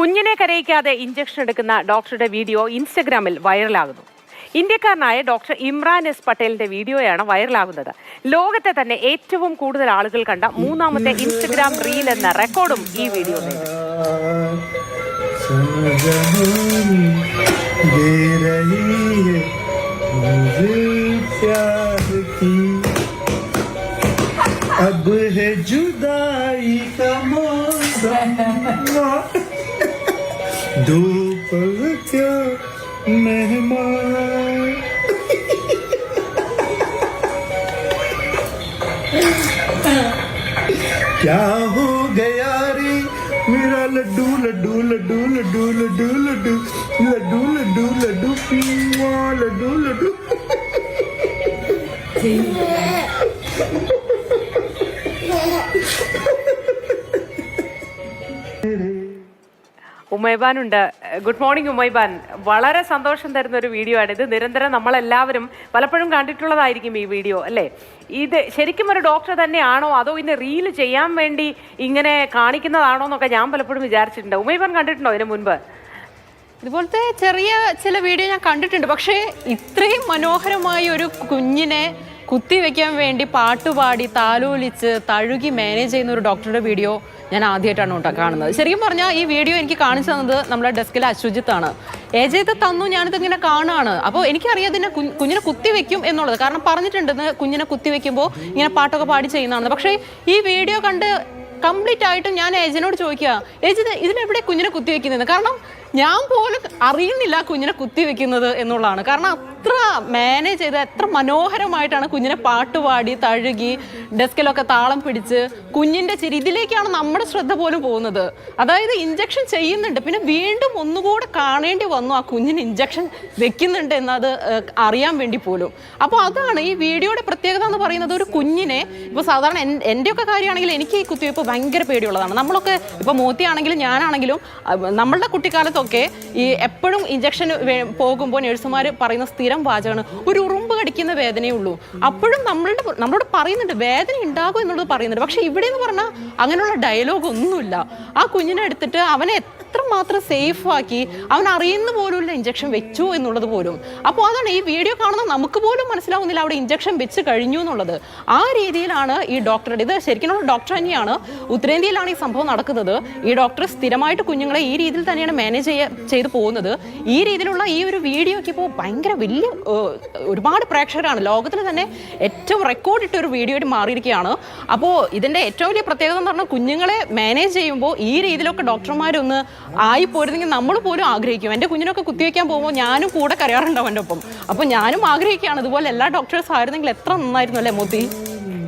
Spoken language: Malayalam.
കുഞ്ഞിനെ കരയിക്കാതെ ഇഞ്ചക്ഷൻ എടുക്കുന്ന ഡോക്ടറുടെ വീഡിയോ ഇൻസ്റ്റഗ്രാമിൽ വൈറലാകുന്നു. ഇന്ത്യക്കാരനായ ഡോക്ടർ ഇമ്രാൻ എസ് പട്ടേലിന്റെ വീഡിയോയാണ് വൈറലാകുന്നത്. ലോകത്തെ തന്നെ ഏറ്റവും കൂടുതൽ ആളുകൾ കണ്ട മൂന്നാമത്തെ ഇൻസ്റ്റഗ്രാം റീൽ എന്ന റെക്കോർഡും ഈ വീഡിയോ നേടി. अब है जुदाई का मौसम दो पल क्या मेहमान क्या हो गया रे मेरा लड्डू लड्डू लड्डू लड्डू लड्डू लड्डू लड्डू लड्डू लड्डू लड्डू लड्डू ഉമൈബാനുണ്ട്. Good morning Umaiban. വളരെ സന്തോഷം തരുന്ന ഒരു വീഡിയോ ആണ് ഇത്. നിരന്തരം നമ്മളെല്ലാവരും പലപ്പോഴും കണ്ടിട്ടുള്ളതായിരിക്കും ഈ വീഡിയോ, അല്ലേ? ഇത് ശരിക്കും ഒരു ഡോക്ടർ തന്നെയാണോ അതോ ഇന്ന് റീൽ ചെയ്യാൻ വേണ്ടി ഇങ്ങനെ കാണിക്കുന്നതാണോ എന്നൊക്കെ ഞാൻ പലപ്പോഴും വിചാരിച്ചിട്ടുണ്ട്. ഉമൈബാൻ കണ്ടിട്ടുണ്ടോ ഇതിന് മുൻപ്? ഇതുപോലത്തെ ചെറിയ ചില വീഡിയോ ഞാൻ കണ്ടിട്ടുണ്ട്. പക്ഷേ ഇത്രയും മനോഹരമായ ഒരു കുഞ്ഞിനെ കുത്തിവെക്കാൻ വേണ്ടി പാട്ടുപാടി താലോലിച്ച് തഴുകി മാനേജ് ചെയ്യുന്ന ഒരു ഡോക്ടറുടെ വീഡിയോ ഞാൻ ആദ്യമായിട്ടാണ് കേട്ടോ കാണുന്നത്. ശരിക്കും പറഞ്ഞാൽ ഈ വീഡിയോ എനിക്ക് കാണിച്ചു തന്നത് നമ്മുടെ ഡെസ്കിലെ അശ്വജിത്താണ്. ഏജയത് തന്നു, ഞാനിത് ഇങ്ങനെ കാണുകയാണ്. അപ്പോൾ എനിക്കറിയാം ഇതിനെ കുഞ്ഞിനെ കുത്തിവെക്കും എന്നുള്ളത്. കാരണം പറഞ്ഞിട്ടുണ്ട് കുഞ്ഞിനെ കുത്തിവെക്കുമ്പോൾ ഇങ്ങനെ പാട്ടൊക്കെ പാടി ചെയ്യുന്നതാണ്. പക്ഷേ ഈ വീഡിയോ കണ്ട് കംപ്ലീറ്റ് ആയിട്ടും ഞാൻ ഏജനോട് ചോദിക്കുക, ഏജ് ഇതിനെവിടെ കുഞ്ഞിനെ കുത്തിവെക്കുന്നത്? കാരണം ഞാൻ പോലും അറിയുന്നില്ല കുഞ്ഞിനെ കുത്തിവെക്കുന്നത് എന്നുള്ളതാണ്. കാരണം അത്ര മാനേജ് ചെയ്ത് എത്ര മനോഹരമായിട്ടാണ് കുഞ്ഞിനെ പാട്ടുപാടി തഴുകി ഡെസ്കിലൊക്കെ താളം പിടിച്ച് കുഞ്ഞിൻ്റെ ചിരി, ഇതിലേക്കാണ് നമ്മുടെ ശ്രദ്ധ പോലും പോകുന്നത്. അതായത് ഇഞ്ചക്ഷൻ ചെയ്യുന്നുണ്ട്, പിന്നെ വീണ്ടും ഒന്നുകൂടെ കാണേണ്ടി വന്നു ആ കുഞ്ഞിന് ഇഞ്ചക്ഷൻ വെക്കുന്നുണ്ട് എന്നത് അറിയാൻ വേണ്ടി പോലും. അപ്പോൾ അതാണ് ഈ വീഡിയോയുടെ പ്രത്യേകത എന്ന് പറയുന്നത്. ഒരു കുഞ്ഞിനെ ഇപ്പോൾ സാധാരണ എൻ്റെയൊക്കെ കാര്യമാണെങ്കിൽ എനിക്ക് ഈ കുത്തിവെപ്പ് ഭയങ്കര പേടിയുള്ളതാണ്. നമ്മളൊക്കെ ഇപ്പോൾ മോത്തിയാണെങ്കിലും ഞാനാണെങ്കിലും നമ്മളുടെ കുട്ടിക്കാലത്തൊക്കെ ഈ എപ്പോഴും ഇഞ്ചക്ഷൻ പോകുമ്പോൾ നഴ്സുമാർ പറയുന്ന സ്ഥിരം വാചകമാണ് ഒരു ഉറുമ്പ് കടിക്കുന്ന വേദനയേ ഉള്ളൂ. അപ്പോഴും നമ്മളോട് പറയുന്നുണ്ട് വേദന ഉണ്ടാകും എന്നുള്ളത് പറയുന്നുണ്ട്. പക്ഷെ ഇവിടെ എന്ന് പറഞ്ഞാൽ അങ്ങനെയുള്ള ഡയലോഗ് ഒന്നുമില്ല. ആ കുഞ്ഞിനെ എടുത്തിട്ട് അവനെ എത്രമാത്രം സേഫ് ആക്കി, അവൻ അറിയുന്ന പോലുമില്ല ഇഞ്ചക്ഷൻ വെച്ചു എന്നുള്ളത് പോലും. അപ്പോൾ അതാണ് ഈ വീഡിയോ കാണുന്ന നമുക്ക് പോലും മനസ്സിലാവുന്നില്ല അവിടെ ഇഞ്ചക്ഷൻ വെച്ച് കഴിഞ്ഞു എന്നുള്ളത്. ആ രീതിയിലാണ് ഈ ഡോക്ടറുടെ, ഇത് ശരിക്കും ഡോക്ടർ തന്നെയാണ്, ഉത്തരേന്ത്യയിലാണ് ഈ സംഭവം നടക്കുന്നത്. ഈ ഡോക്ടർ സ്ഥിരമായിട്ട് കുഞ്ഞുങ്ങളെ ഈ രീതിയിൽ തന്നെയാണ് മാനേജ് ചെയ്ത് പോകുന്നത്. ഈ രീതിയിലുള്ള ഈ ഒരു വീഡിയോയ്ക്ക് ഇപ്പോൾ ഭയങ്കര വലിയ ഒരുപാട് പ്രേക്ഷകരാണ്. ലോകത്തിൽ തന്നെ ഏറ്റവും റെക്കോർഡിട്ട ഒരു വീഡിയോ ആയിട്ട് മാറിയിരിക്കുകയാണ്. അപ്പോൾ ഇതിൻ്റെ ഏറ്റവും വലിയ പ്രത്യേകത എന്ന് പറഞ്ഞാൽ കുഞ്ഞുങ്ങളെ മാനേജ് ചെയ്യുമ്പോൾ ഈ രീതിയിലൊക്കെ ഡോക്ടർമാരൊന്ന് ആയി പോരുന്നെങ്കിൽ നമ്മൾ പോലും ആഗ്രഹിക്കും. എൻ്റെ കുഞ്ഞിനൊക്കെ കുത്തിവെക്കാൻ പോകുമ്പോൾ ഞാനും കൂടെ കരയാറുണ്ടാവും എൻ്റെ ഒപ്പം. അപ്പോൾ ഞാനും ആഗ്രഹിക്കുകയാണ് ഇതുപോലെ എല്ലാ ഡോക്ടേഴ്സ് ആയിരുന്നെങ്കിൽ എത്ര നന്നായിരുന്നു, അല്ലേ മോത്തി?